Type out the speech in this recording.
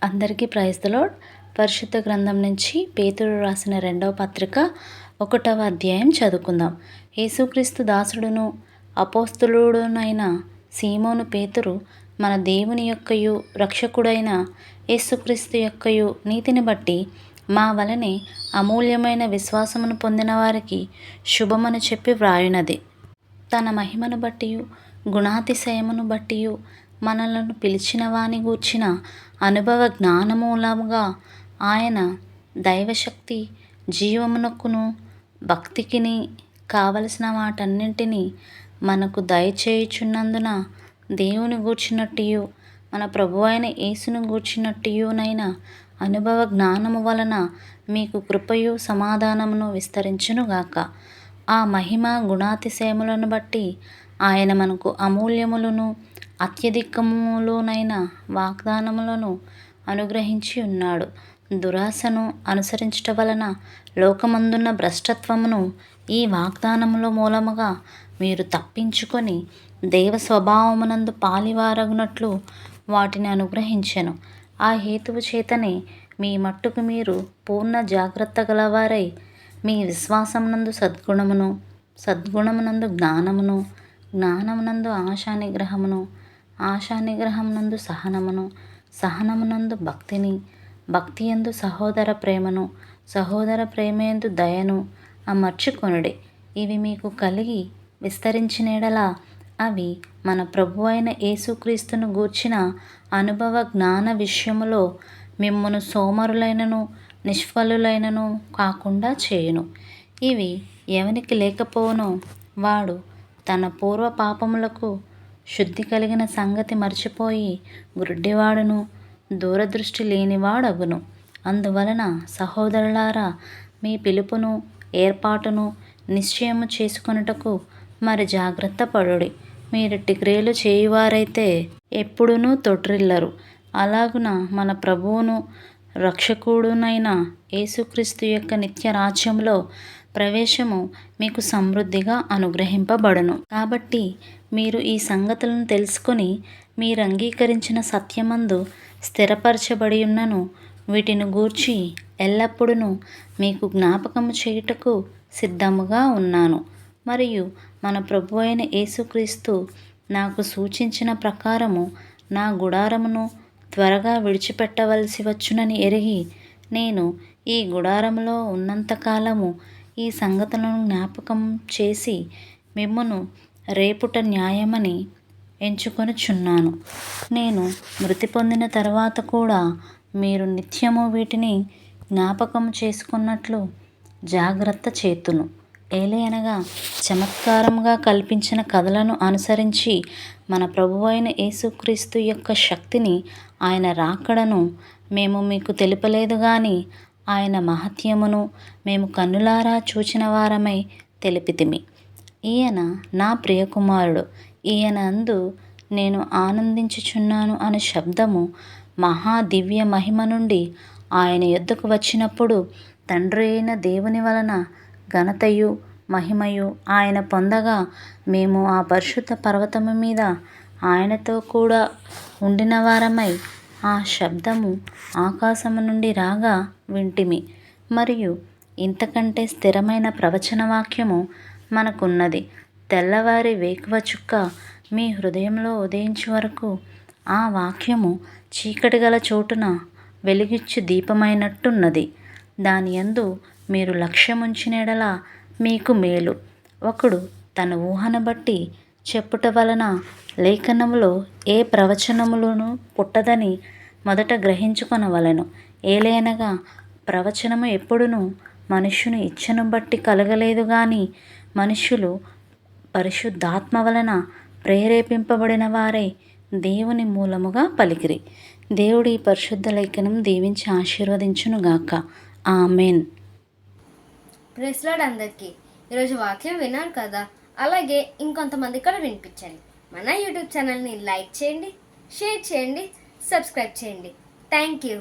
అందరికీ praise the lord. పరిశుద్ధ గ్రంథం నుంచి పేతురు రాసిన 2వ పత్రిక 1వ అధ్యాయం చదువుకుందాం. యేసుక్రీస్తు దాసుడును అపోస్తలుడునైన సీమోను పేతురు, మన దేవుని యొక్కయు రక్షకుడైన యేసుక్రీస్తు యొక్కయు నీతిని బట్టి మా వలనే అమూల్యమైన విశ్వాసమును పొందిన వారికి శుభమని చెప్పి వ్రాయునది. తన మహిమను బట్టియు గుణాతిశయమును బట్టియు మనలను పిలిచిన వాని గూర్చిన అనుభవ జ్ఞానమూలముగా ఆయన దైవశక్తి జీవమునకును భక్తికిని కావలసిన వాటన్నింటినీ మనకు దయచేయుచున్నందున దేవుని గూర్చినట్టియు మన ప్రభు అయిన యేసును గూర్చినట్టియునైన అనుభవ జ్ఞానము వలన మీకు కృపయు సమాధానమును విస్తరించునుగాక. ఆ మహిమ గుణాతిశయములను బట్టి ఆయన మనకు అమూల్యములను అత్యధికములునైన వాగ్దానములను అనుగ్రహించి ఉన్నాడు. దురాశను అనుసరించుట వలన లోకమందున్న భ్రష్టత్వమును ఈ వాగ్దానముల మూలముగా మీరు తప్పించుకొని దేవ స్వభావమునందు పాలివారగునట్లు వాటిని అనుగ్రహించెను. ఆ హేతువు చేతనే మీ మట్టుకు మీరు పూర్ణ జాగ్రత్త గలవారై మీ విశ్వాసమునందు సద్గుణమును, సద్గుణమునందు జ్ఞానమును, జ్ఞానమునందు ఆశానిగ్రహమును, ఆశానిగ్రహమునందు సహనమును, సహనమునందు భక్తిని, భక్తియందు సహోదర ప్రేమను, సహోదర ప్రేమయందు దయను అమర్చుకొనుడి. ఇవి మీకు కలిగి విస్తరించిన యెడల అవి మన ప్రభు అయిన యేసుక్రీస్తును గూర్చిన అనుభవ జ్ఞాన విషయములో మిమ్మును సోమరులైనను నిష్ఫలులైనను కాకుండా చేయును. ఇవి ఎవనికి లేకపోవునో వాడు తన పూర్వ పాపములకు శుద్ధి కలిగిన సంగతి మర్చిపోయి గ్రుడ్డివాడును దూరదృష్టి లేనివాడగును. అందువలన సహోదరులారా, మీ పిలుపును ఏర్పాటును నిశ్చయము చేసుకొనుటకు మరి జాగ్రత్త పడుడి. మీరిట్టి క్రియలు చేయువారైతే ఎప్పుడునూ తొట్రిల్లరు. అలాగున మన ప్రభువును రక్షకుడునైన యేసుక్రీస్తు యొక్క నిత్య రాజ్యములో ప్రవేశము మీకు సమృద్ధిగా అనుగ్రహింపబడును. కాబట్టి మీరు ఈ సంగతులను తెలుసుకొని మీరు అంగీకరించిన సత్యమందు స్థిరపరచబడి ఉన్నను వీటిని గూర్చి ఎల్లప్పుడూ మీకు జ్ఞాపకము చేయుటకు సిద్ధముగా ఉన్నాను. మరియు మన ప్రభు అయిన యేసుక్రీస్తు నాకు సూచించిన ప్రకారము నా గుడారమును త్వరగా విడిచిపెట్టవలసి వచ్చునని ఎరిగి నేను ఈ గుడారములో ఉన్నంతకాలము ఈ సంగతులను జ్ఞాపకం చేసి మిమ్మును రేపుట న్యాయమని ఎంచుకొనుచున్నాను. నేను మృతి పొందిన తర్వాత కూడా మీరు నిత్యము వీటిని జ్ఞాపకం చేసుకున్నట్లు జాగ్రత్త చేతును. ఏలయనగా చమత్కారముగా కల్పించిన కథలను అనుసరించి మన ప్రభువు అయిన యేసుక్రీస్తు యొక్క శక్తిని, ఆయన రాకడను మేము మీకు తెలుపలేదు గాని ఆయన మహత్యమును మేము కన్నులారా చూచిన వారమై తెలిపితిమి. ఈయన నా ప్రియకుమారుడు, ఈయన అందు నేను ఆనందించుచున్నాను అనే శబ్దము మహా దివ్య మహిమ నుండి ఆయన యొద్దకు వచ్చినప్పుడు తండ్రి అయిన దేవుని వలన ఘనతయు మహిమయు ఆయన పొందగా మేము ఆ పరిశుద్ధ పర్వతము మీద ఆయనతో కూడా ఉండిన వారమై ఆ శబ్దము ఆకాశము నుండి రాగా వింటిమి. మరియు ఇంతకంటే స్థిరమైన ప్రవచన వాక్యము మనకున్నది. తెల్లవారి వేకువ చుక్క మీ హృదయంలో ఉదయించు వరకు ఆ వాక్యము చీకటి గల చోటున వెలుగిచ్చు దీపమైనట్టున్నది. దాని యందు మీరు లక్ష్యముంచిన యెడల మీకు మేలు. ఒకడు తన ఊహను బట్టి చెప్పుట వలన లేఖనములో ఏ ప్రవచనములను పుట్టదని మొదట గ్రహించుకొనవలెను. ఏలయనగా ప్రవచనము ఎప్పుడునూ మనుష్యుని ఇచ్చను బట్టి కలగలేదు గాని మనుష్యులు పరిశుద్ధాత్మ వలన ప్రేరేపింపబడిన వారై దేవుని మూలముగా పలికిరి. దేవుడి పరిశుద్ధ లేఖనం దీవించి ఆశీర్వదించునుగాక. ఆమెన్. ప్రైజ్ లార్డ్ అందరికీ. ఈరోజు వాక్యం విన్నారు కదా, అలాగే ఇంకొంతమంది కూడా వినిపించండి. మన యూట్యూబ్ ఛానల్ని లైక్ చేయండి, షేర్ చేయండి, సబ్స్క్రైబ్ చేయండి. Thank you.